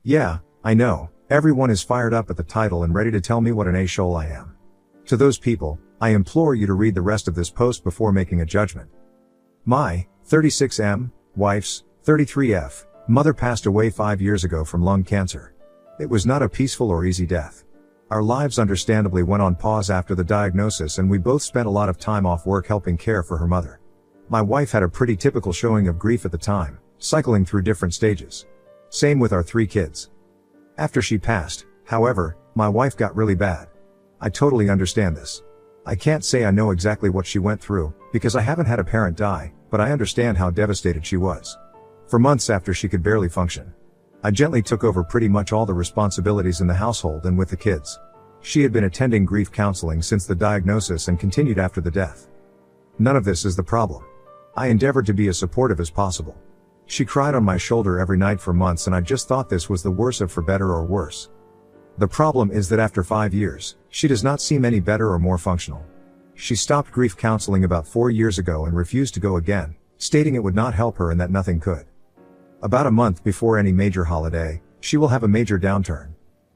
Yeah, I know, everyone is fired up at the title and ready to tell me what an a-shole I am. To those people, I implore you to read the rest of this post before making a judgment. My 36M wife's 33F mother passed away 5 years ago from lung cancer. It was not a peaceful or easy death. Our lives understandably went on pause after the diagnosis, and we both spent a lot of time off work helping care for her mother. My wife had a pretty typical showing of grief at the time, cycling through different stages. Same with our 3 kids. After she passed, however, my wife got really bad. I totally understand this. I can't say I know exactly what she went through, because I haven't had a parent die, but I understand how devastated she was. For months after she could barely function, I gently took over pretty much all the responsibilities in the household and with the kids. She had been attending grief counseling since the diagnosis and continued after the death. None of this is the problem. I endeavored to be as supportive as possible. She cried on my shoulder every night for months, and I just thought this was the worst of for better or worse. The problem is that after 5 years, she does not seem any better or more functional. She stopped grief counseling about 4 years ago and refused to go again, stating it would not help her and that nothing could. About a month before any major holiday, she will have a major downturn.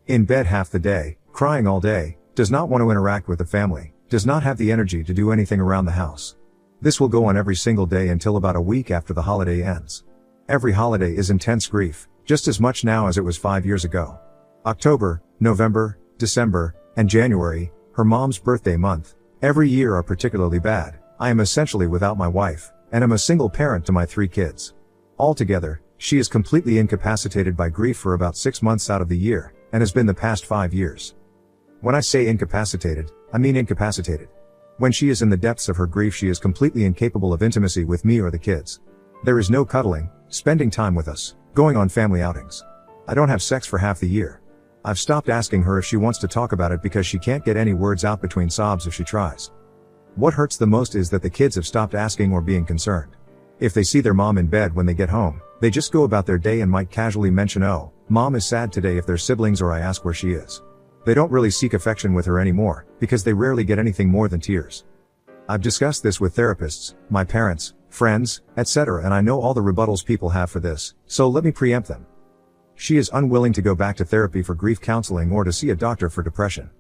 In bed half the day, crying all day, does not want to interact with the family, does not have the energy to do anything around the house. This will go on every single day until about a week after the holiday ends. Every holiday is intense grief, just as much now as it was 5 years ago. October, November, December, and January, her mom's birthday month, every year are particularly bad. I am essentially without my wife, and am a single parent to my 3 kids. Altogether, she is completely incapacitated by grief for about 6 months out of the year, and has been the past 5 years. When I say incapacitated, I mean incapacitated. When she is in the depths of her grief, she is completely incapable of intimacy with me or the kids. There is no cuddling, spending time with us, going on family outings. I don't have sex for half the year. I've stopped asking her if she wants to talk about it because she can't get any words out between sobs if she tries. What hurts the most is that the kids have stopped asking or being concerned. If they see their mom in bed when they get home, they just go about their day and might casually mention, "Oh, mom is sad today," if they're siblings, or I ask where she is. They don't really seek affection with her anymore, because they rarely get anything more than tears. I've discussed this with therapists, my parents, friends, etc., and I know all the rebuttals people have for this, so let me preempt them. She is unwilling to go back to therapy for grief counseling or to see a doctor for depression.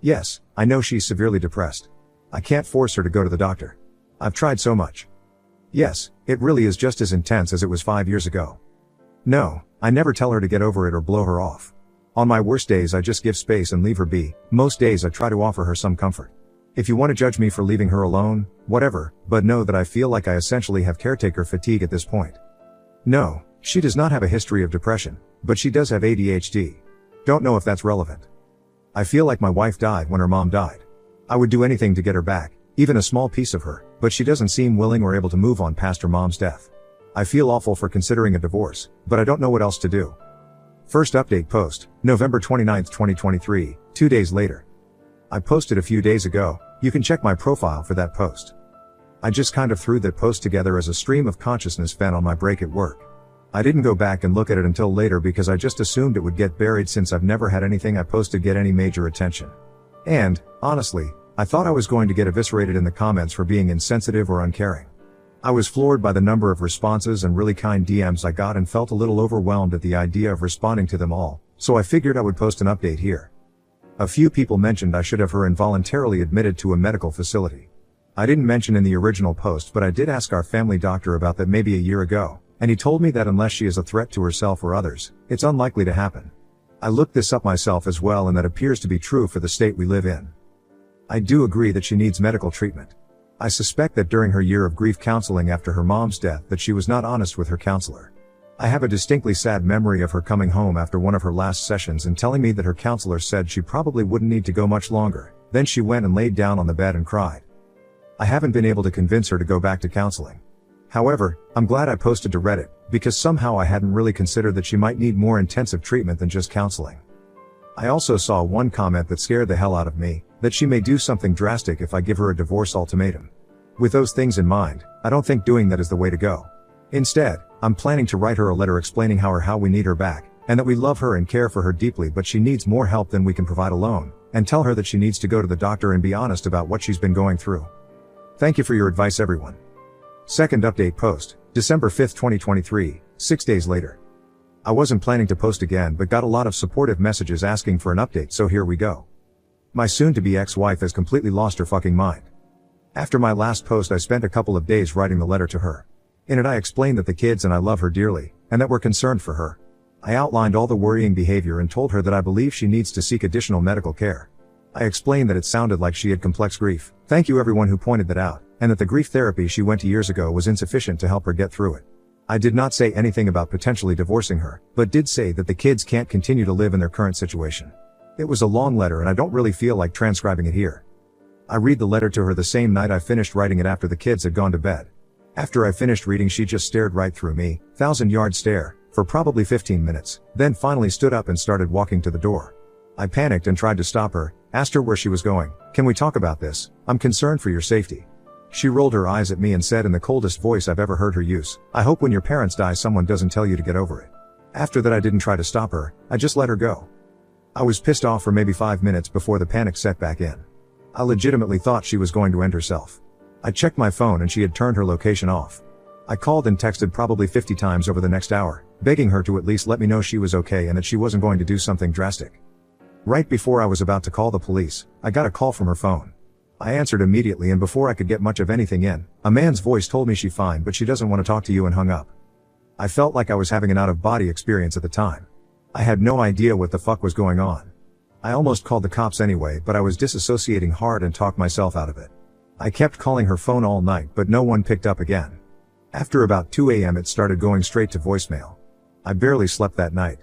Yes, I know she's severely depressed. I can't force her to go to the doctor. I've tried so much. Yes, it really is just as intense as it was 5 years ago. No, I never tell her to get over it or blow her off. On my worst days I just give space and leave her be. Most days I try to offer her some comfort. If you want to judge me for leaving her alone, whatever, but know that I feel like I essentially have caretaker fatigue at this point. No, she does not have a history of depression, but she does have ADHD. Don't know if that's relevant. I feel like my wife died when her mom died. I would do anything to get her back, even a small piece of her, but she doesn't seem willing or able to move on past her mom's death. I feel awful for considering a divorce, but I don't know what else to do. First update post, November 29, 2023, 2 days later. I posted a few days ago. You can check my profile for that post. I just kind of threw that post together as a stream of consciousness vent on my break at work. I didn't go back and look at it until later because I just assumed it would get buried, since I've never had anything I posted get any major attention. And, honestly, I thought I was going to get eviscerated in the comments for being insensitive or uncaring. I was floored by the number of responses and really kind DMs I got and felt a little overwhelmed at the idea of responding to them all, so I figured I would post an update here. A few people mentioned I should have her involuntarily admitted to a medical facility. I didn't mention in the original post, but I did ask our family doctor about that maybe a year ago, and he told me that unless she is a threat to herself or others, it's unlikely to happen. I looked this up myself as well, and that appears to be true for the state we live in. I do agree that she needs medical treatment. I suspect that during her year of grief counseling after her mom's death that she was not honest with her counselor. I have a distinctly sad memory of her coming home after one of her last sessions and telling me that her counselor said she probably wouldn't need to go much longer. Then she went and laid down on the bed and cried. I haven't been able to convince her to go back to counseling. However, I'm glad I posted to Reddit, because somehow I hadn't really considered that she might need more intensive treatment than just counseling. I also saw one comment that scared the hell out of me, that she may do something drastic if I give her a divorce ultimatum. With those things in mind, I don't think doing that is the way to go. Instead, I'm planning to write her a letter explaining how we need her back, and that we love her and care for her deeply, but she needs more help than we can provide alone, and tell her that she needs to go to the doctor and be honest about what she's been going through. Thank you for your advice, everyone. Second update post, December 5, 2023, 6 days later. I wasn't planning to post again but got a lot of supportive messages asking for an update, so here we go. My soon-to-be ex-wife has completely lost her fucking mind. After my last post I spent a couple of days writing the letter to her. In it I explained that the kids and I love her dearly, and that we're concerned for her. I outlined all the worrying behavior and told her that I believe she needs to seek additional medical care. I explained that it sounded like she had complex grief. Thank you everyone who pointed that out, and that the grief therapy she went to years ago was insufficient to help her get through it. I did not say anything about potentially divorcing her, but did say that the kids can't continue to live in their current situation. It was a long letter and I don't really feel like transcribing it here. I read the letter to her the same night I finished writing it after the kids had gone to bed. After I finished reading she just stared right through me, 1,000-yard stare, for probably 15 minutes, then finally stood up and started walking to the door. I panicked and tried to stop her, asked her where she was going. Can we talk about this? I'm concerned for your safety. She rolled her eyes at me and said in the coldest voice I've ever heard her use, I hope when your parents die someone doesn't tell you to get over it. After that I didn't try to stop her, I just let her go. I was pissed off for maybe 5 minutes before the panic set back in. I legitimately thought she was going to end herself. I checked my phone and she had turned her location off. I called and texted probably 50 times over the next hour, begging her to at least let me know she was okay and that she wasn't going to do something drastic. Right before I was about to call the police, I got a call from her phone. I answered immediately and before I could get much of anything in, a man's voice told me she's fine but she doesn't want to talk to you and hung up. I felt like I was having an out-of-body experience at the time. I had no idea what the fuck was going on. I almost called the cops anyway but I was disassociating hard and talked myself out of it. I kept calling her phone all night but no one picked up again. After about 2 a.m. it started going straight to voicemail. I barely slept that night.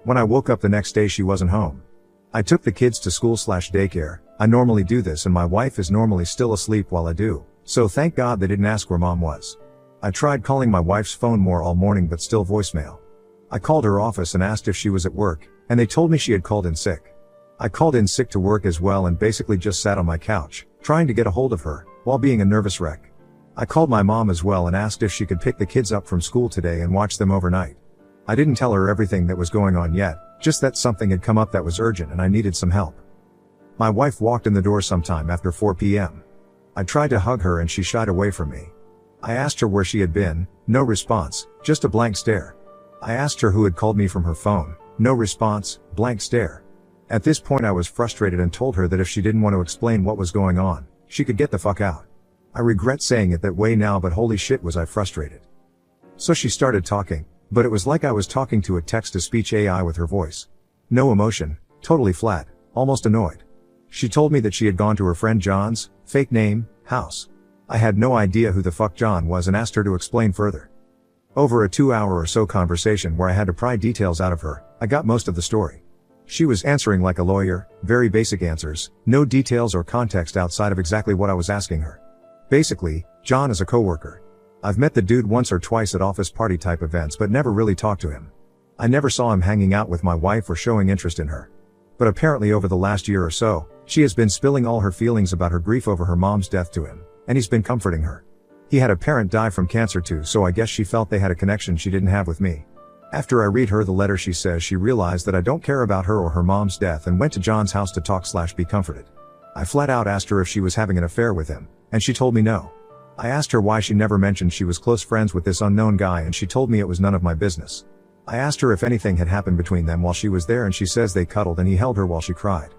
When I woke up the next day she wasn't home. I took the kids to school/daycare. I normally do this and my wife is normally still asleep while I do, so thank God they didn't ask where mom was. I tried calling my wife's phone more all morning but still voicemail. I called her office and asked if she was at work, and they told me she had called in sick. I called in sick to work as well and basically just sat on my couch, trying to get a hold of her, while being a nervous wreck. I called my mom as well and asked if she could pick the kids up from school today and watch them overnight. I didn't tell her everything that was going on yet, just that something had come up that was urgent and I needed some help. My wife walked in the door sometime after 4 p.m. I tried to hug her and she shied away from me. I asked her where she had been, no response, just a blank stare. I asked her who had called me from her phone, no response, blank stare. At this point I was frustrated and told her that if she didn't want to explain what was going on, she could get the fuck out. I regret saying it that way now but holy shit was I frustrated. So she started talking, but it was like I was talking to a text-to-speech AI with her voice. No emotion, totally flat, almost annoyed. She told me that she had gone to her friend John's, fake name, house. I had no idea who the fuck John was and asked her to explain further. Over a 2-hour or so conversation where I had to pry details out of her, I got most of the story. She was answering like a lawyer, very basic answers, no details or context outside of exactly what I was asking her. Basically, John is a coworker. I've met the dude once or twice at office party type events but never really talked to him. I never saw him hanging out with my wife or showing interest in her. But apparently over the last year or so, she has been spilling all her feelings about her grief over her mom's death to him, and he's been comforting her. He had a parent die from cancer too, so I guess she felt they had a connection she didn't have with me. After I read her the letter she says she realized that I don't care about her or her mom's death and went to John's house to talk/be comforted. I flat out asked her if she was having an affair with him, and she told me no. I asked her why she never mentioned she was close friends with this unknown guy and she told me it was none of my business. I asked her if anything had happened between them while she was there and she says they cuddled and he held her while she cried.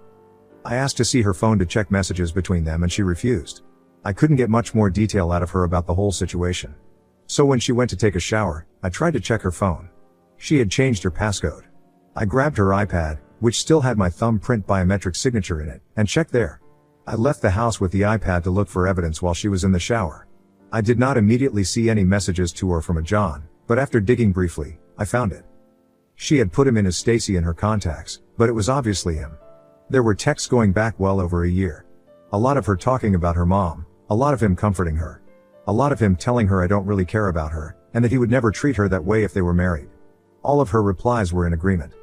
I asked to see her phone to check messages between them and she refused. I couldn't get much more detail out of her about the whole situation. So when she went to take a shower, I tried to check her phone. She had changed her passcode. I grabbed her iPad, which still had my thumbprint biometric signature in it, and checked there. I left the house with the iPad to look for evidence while she was in the shower. I did not immediately see any messages to her from a John, but after digging briefly, I found it. She had put him in as Stacy in her contacts, but it was obviously him. There were texts going back well over a year. A lot of her talking about her mom, a lot of him comforting her. A lot of him telling her I don't really care about her, and that he would never treat her that way if they were married. All of her replies were in agreement.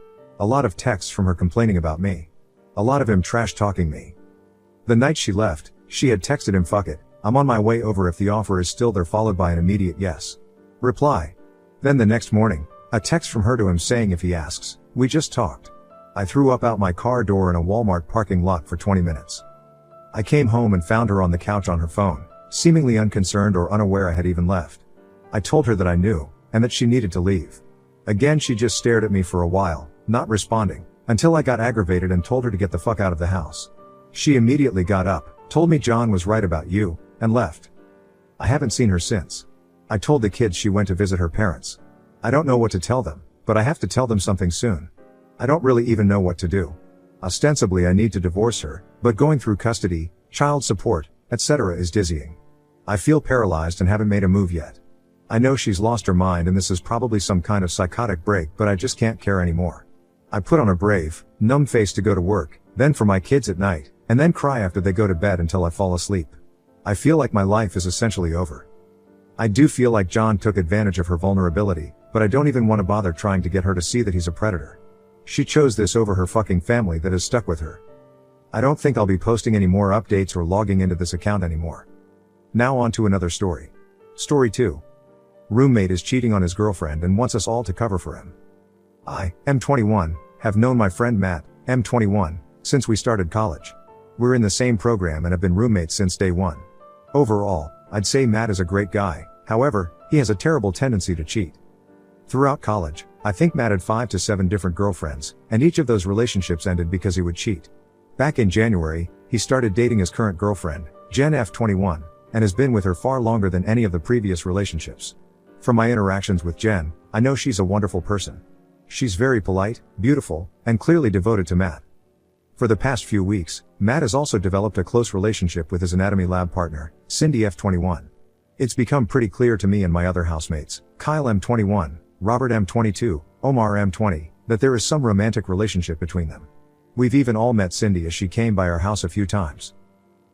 A lot of texts from her complaining about me. A lot of him trash-talking me. The night she left, she had texted him, "Fuck it, I'm on my way over if the offer is still there," followed by an immediate yes reply. Then the next morning, a text from her to him saying if he asks, "We just talked." I threw up out my car door in a Walmart parking lot for 20 minutes. I came home and found her on the couch on her phone, seemingly unconcerned or unaware I had even left. I told her that I knew, and that she needed to leave. Again she just stared at me for a while, not responding, until I got aggravated and told her to get the fuck out of the house. She immediately got up, told me John was right about you, and left. I haven't seen her since. I told the kids she went to visit her parents. I don't know what to tell them, but I have to tell them something soon. I don't really even know what to do. Ostensibly I need to divorce her, but going through custody, child support, etc. is dizzying. I feel paralyzed and haven't made a move yet. I know she's lost her mind and this is probably some kind of psychotic break, but I just can't care anymore. I put on a brave, numb face to go to work, then for my kids at night, and then cry after they go to bed until I fall asleep. I feel like my life is essentially over. I do feel like John took advantage of her vulnerability, but I don't even want to bother trying to get her to see that he's a predator. She chose this over her fucking family that has stuck with her. I don't think I'll be posting any more updates or logging into this account anymore. Now on to another story. Story 2. Roommate is cheating on his girlfriend and wants us all to cover for him. I, M21, have known my friend Matt, M21, since we started college. We're in the same program and have been roommates since day one. Overall, I'd say Matt is a great guy, however, he has a terrible tendency to cheat. Throughout college, I think Matt had 5 to 7 different girlfriends, and each of those relationships ended because he would cheat. Back in January, he started dating his current girlfriend, Jen F21, and has been with her far longer than any of the previous relationships. From my interactions with Jen, I know she's a wonderful person. She's very polite, beautiful, and clearly devoted to Matt. For the past few weeks, Matt has also developed a close relationship with his anatomy lab partner, Cindy F21. It's become pretty clear to me and my other housemates, Kyle M21, Robert M22, Omar M20, that there is some romantic relationship between them. We've even all met Cindy as she came by our house a few times.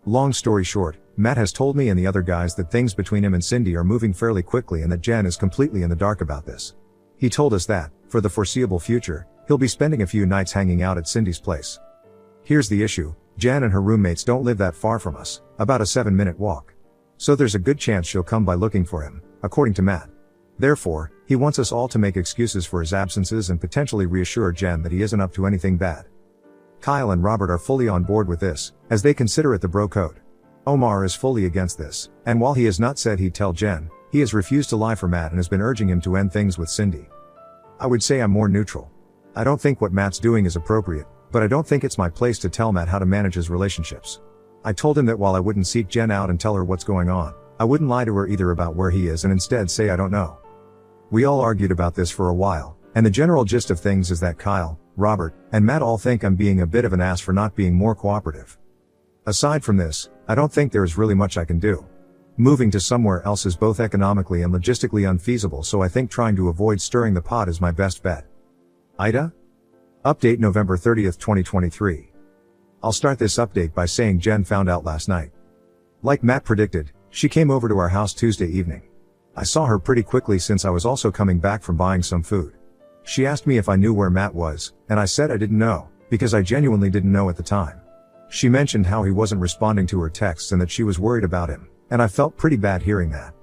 Long story short, Matt has told me and the other guys that things between him and Cindy are moving fairly quickly and that Jen is completely in the dark about this. He told us that, for the foreseeable future, he'll be spending a few nights hanging out at Cindy's place. Here's the issue, Jen and her roommates don't live that far from us, about a 7-minute walk. So there's a good chance she'll come by looking for him, according to Matt. Therefore, he wants us all to make excuses for his absences and potentially reassure Jen that he isn't up to anything bad. Kyle and Robert are fully on board with this, as they consider it the bro code. Omar is fully against this, and while he has not said he'd tell Jen, he has refused to lie for Matt and has been urging him to end things with Cindy. I would say I'm more neutral. I don't think what Matt's doing is appropriate, but I don't think it's my place to tell Matt how to manage his relationships. I told him that while I wouldn't seek Jen out and tell her what's going on, I wouldn't lie to her either about where he is and instead say I don't know. We all argued about this for a while, and the general gist of things is that Kyle, Robert, and Matt all think I'm being a bit of an ass for not being more cooperative. Aside from this, I don't think there is really much I can do. Moving to somewhere else is both economically and logistically unfeasible, so I think trying to avoid stirring the pot is my best bet. Ida? Update November 30th, 2023. I'll start this update by saying Jen found out last night. Like Matt predicted, she came over to our house Tuesday evening. I saw her pretty quickly since I was also coming back from buying some food. She asked me if I knew where Matt was, and I said I didn't know, because I genuinely didn't know at the time. She mentioned how he wasn't responding to her texts and that she was worried about him, and I felt pretty bad hearing that.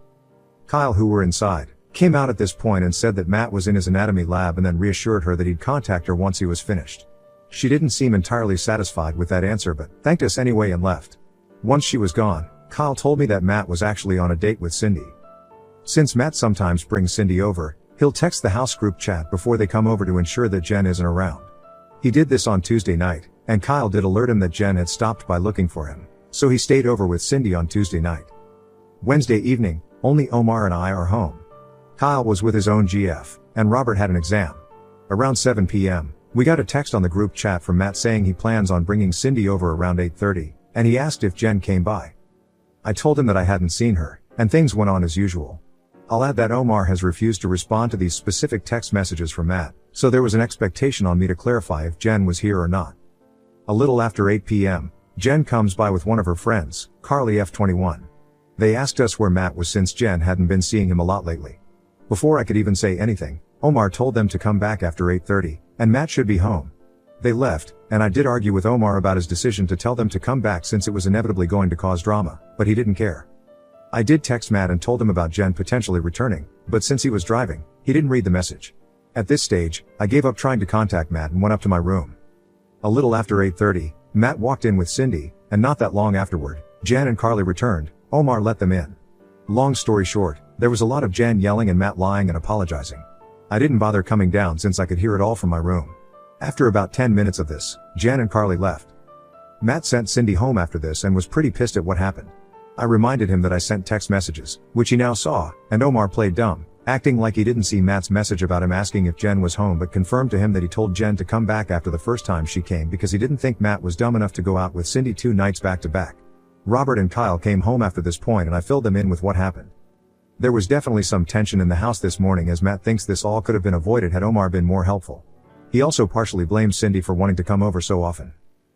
Kyle, who were inside, came out at this point and said that Matt was in his anatomy lab and then reassured her that he'd contact her once he was finished. She didn't seem entirely satisfied with that answer but thanked us anyway and left. Once she was gone, Kyle told me that Matt was actually on a date with Cindy. Since Matt sometimes brings Cindy over, he'll text the house group chat before they come over to ensure that Jen isn't around. He did this on Tuesday night, and Kyle did alert him that Jen had stopped by looking for him, so he stayed over with Cindy on Tuesday night. Wednesday evening, only Omar and I are home. Kyle was with his own GF, and Robert had an exam. Around 7 p.m., we got a text on the group chat from Matt saying he plans on bringing Cindy over around 8:30, and he asked if Jen came by. I told him that I hadn't seen her, and things went on as usual. I'll add that Omar has refused to respond to these specific text messages from Matt, so there was an expectation on me to clarify if Jen was here or not. A little after 8 p.m., Jen comes by with one of her friends, Carly F21. They asked us where Matt was since Jen hadn't been seeing him a lot lately. Before I could even say anything, Omar told them to come back after 8:30, and Matt should be home. They left, and I did argue with Omar about his decision to tell them to come back since it was inevitably going to cause drama, but he didn't care. I did text Matt and told him about Jen potentially returning, but since he was driving, he didn't read the message. At this stage, I gave up trying to contact Matt and went up to my room. A little after 8:30, Matt walked in with Cindy, and not that long afterward, Jen and Carly returned. Omar let them in. Long story short, there was a lot of Jen yelling and Matt lying and apologizing. I didn't bother coming down since I could hear it all from my room. After about 10 minutes of this, Jen and Carly left. Matt sent Cindy home after this and was pretty pissed at what happened. I reminded him that I sent text messages, which he now saw, and Omar played dumb, acting like he didn't see Matt's message about him asking if Jen was home, but confirmed to him that he told Jen to come back after the first time she came because he didn't think Matt was dumb enough to go out with Cindy 2 nights back to back. Robert and Kyle came home after this point and I filled them in with what happened. There was definitely some tension in the house this morning, as Matt thinks this all could have been avoided had Omar been more helpful. He also partially blames Cindy for wanting to come over so often.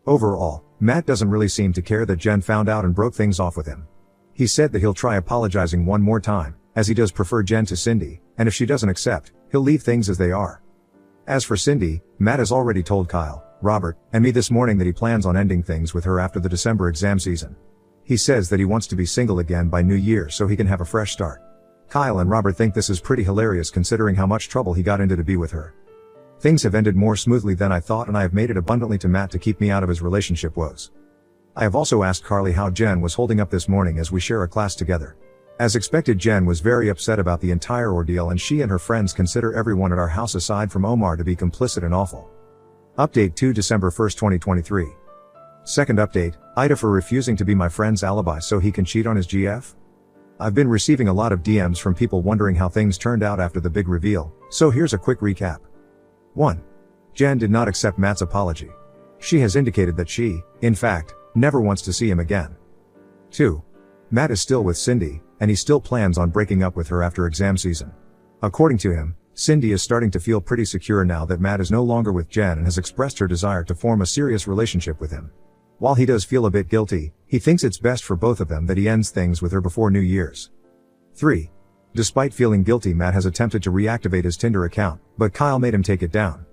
Overall, Matt doesn't really seem to care that Jen found out and broke things off with him. He said that he'll try apologizing one more time, as he does prefer Jen to Cindy, and if she doesn't accept, he'll leave things as they are. As for Cindy, Matt has already told Kyle, Robert, and me this morning that he plans on ending things with her after the December exam season. He says that he wants to be single again by New Year so he can have a fresh start. Kyle and Robert think this is pretty hilarious considering how much trouble he got into to be with her. Things have ended more smoothly than I thought, and I have made it abundantly to Matt to keep me out of his relationship woes. I have also asked Carly how Jen was holding up this morning as we share a class together. As expected, Jen was very upset about the entire ordeal, and she and her friends consider everyone at our house aside from Omar to be complicit and awful. Update 2 December 1, 2023. Second update, Ida for refusing to be my friend's alibi so he can cheat on his GF? I've been receiving a lot of DMs from people wondering how things turned out after the big reveal, so here's a quick recap. 1. Jen did not accept Matt's apology. She has indicated that she, in fact, never wants to see him again. 2. Matt is still with Cindy, and he still plans on breaking up with her after exam season. According to him, Cindy is starting to feel pretty secure now that Matt is no longer with Jen and has expressed her desire to form a serious relationship with him. While he does feel a bit guilty, he thinks it's best for both of them that he ends things with her before New Year's. 3. Despite feeling guilty, Matt has attempted to reactivate his Tinder account, but Kyle made him take it down.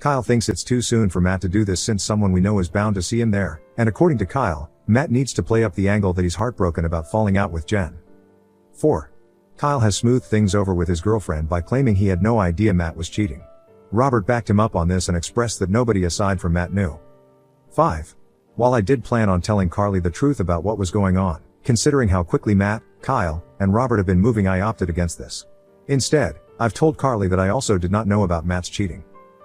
Kyle thinks it's too soon for Matt to do this since someone we know is bound to see him there, and according to Kyle, Matt needs to play up the angle that he's heartbroken about falling out with Jen. 4. Kyle has smoothed things over with his girlfriend by claiming he had no idea Matt was cheating. Robert backed him up on this and expressed that nobody aside from Matt knew. 5. While I did plan on telling Carly the truth about what was going on, considering how quickly Matt, Kyle, and Robert have been moving, I opted against this. Instead, I've told Carly that I also did not know about Matt's cheating.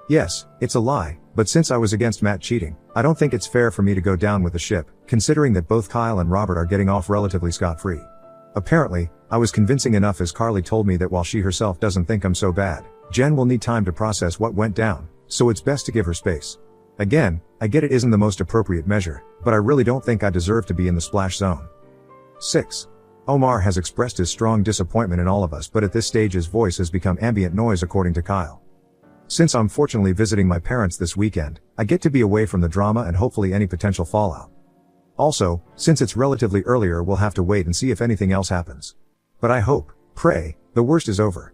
Yes, it's a lie, but since I was against Matt cheating, I don't think it's fair for me to go down with the ship, considering that both Kyle and Robert are getting off relatively scot-free. Apparently, I was convincing enough, as Carly told me that while she herself doesn't think I'm so bad, Jen will need time to process what went down, so it's best to give her space. Again, I get it isn't the most appropriate measure, but I really don't think I deserve to be in the splash zone. 6. Omar has expressed his strong disappointment in all of us, but at this stage his voice has become ambient noise, according to Kyle. Since I'm fortunately visiting my parents this weekend, I get to be away from the drama and hopefully any potential fallout. Also, since it's relatively earlier, we'll have to wait and see if anything else happens. But I hope, pray, the worst is over.